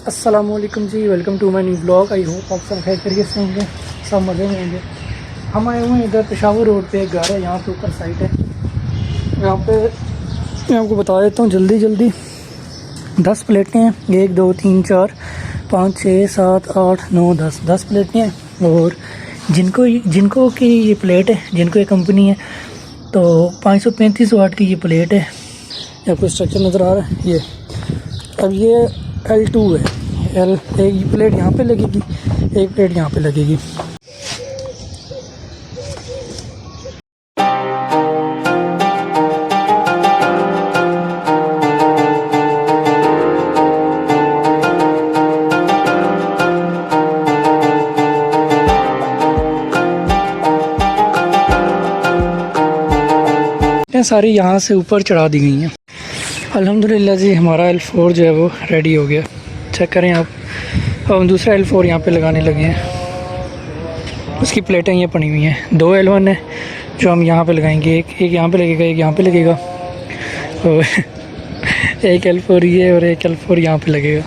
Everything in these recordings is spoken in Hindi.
अस्सलामुअलैकुम जी, welcome to my new blog. I hope आप सब खैर खैरियत से होंगे, सब मज़े में होंगे। हम आए हुए हैं इधर पेशावर रोड पे, एक घर है यहाँ पे ऊपर साइड है। यहाँ पे मैं आपको बता देता हूँ जल्दी 10 प्लेटें हैं। 1 2 3 4 5 6 7 8 9 10 प्लेटें हैं। और जिनको की ये प्लेट है, जिनको ये कंपनी है, तो 535 वाट की ये प्लेट है। आपको स्ट्रक्चर नज़र आ रहा है ये। अब ये L2 है। एक प्लेट यहाँ पे लगेगी, एक प्लेट यहाँ पे लगेगी। सारी यहाँ से ऊपर चढ़ा दी गई हैं। अल्हम्दुलिल्लाह जी, हमारा L4 जो है वो रेडी हो गया। चेक करें आप। अब हम दूसरा L4 यहाँ पे लगाने लगे हैं। उसकी प्लेटें ये पड़ी हुई हैं। 2 L1 है जो हम यहाँ पे लगाएंगे। एक यहाँ पे लगेगा, एक यहाँ पे लगेगा, और एक L4 ये और एक L4 यहाँ पे लगेगा।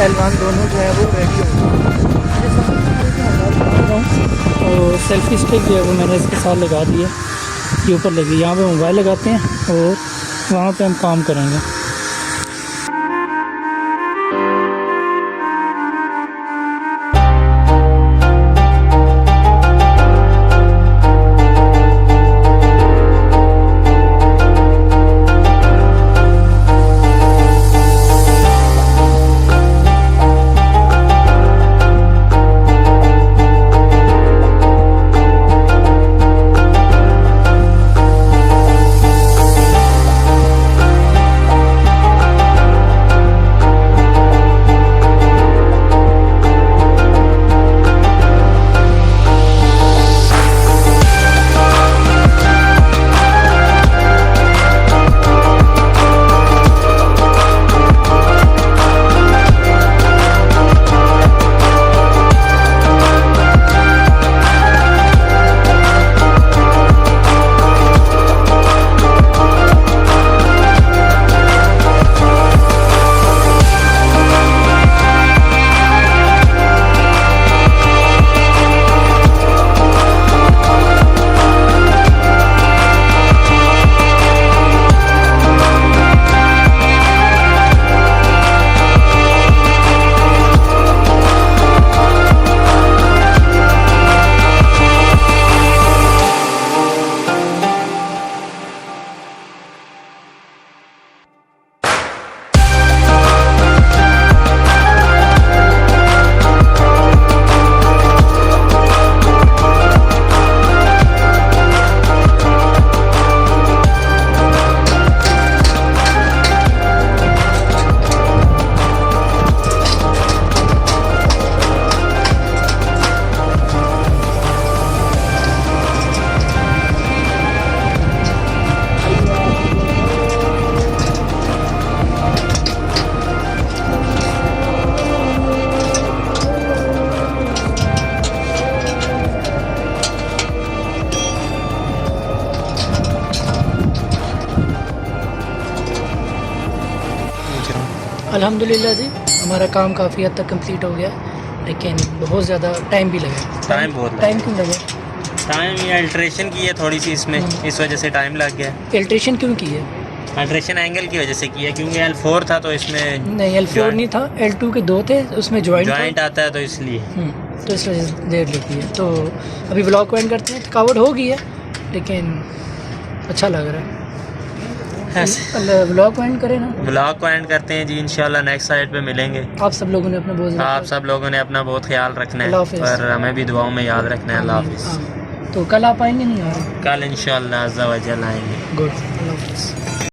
L1 दोनों जो है वो रेडी हो गए। और सेल्फी स्टिक जो है वो मैंने इसके साथ लगा दी है। ये ऊपर लगी, यहाँ पे मोबाइल लगाते हैं और वहाँ पे हम काम करेंगे। अल्हम्दुलिल्लाह जी, हमारा काम काफ़ी हद तक कंप्लीट हो गया, लेकिन बहुत ज़्यादा टाइम भी लगा। टाइम बहुत टाइम लगा। क्यों लगा? टाइम ये अल्ट्रेशन की है थोड़ी सी इसमें, इस वजह से टाइम लग गया। अल्ट्रेशन क्यों की है? अल्ट्रेशन एंगल की वजह से की है, क्योंकि L4 था तो इसमें नहीं, L4 नहीं था, L2 के 2 थे, उसमें जॉइंट जॉइंट था। आता है तो इसलिए। तो इस वजह से देर लगी है। तो अभी व्लॉग को एंड करते हैं, थकावट हो गई है लेकिन अच्छा लग रहा है। व्लॉग को एंड करें ना? ब्लॉग को एंड करते हैं जी, इंशाल्लाह नेक्स्ट साइड पे मिलेंगे। आप सब लोगों ने अपना बहुत आप सब लोगों ने अपना बहुत ख्याल रखना अल्लाह है हाफिज़। और हमें भी दुआओं में याद रखना है। अल्लाह हाफिज़। तो कल आप आएंगे नहीं आ रहे? कल इंशाल्लाह अज़्ज़ा वजल आएंगे। गुड, अल्लाह हाफिज़।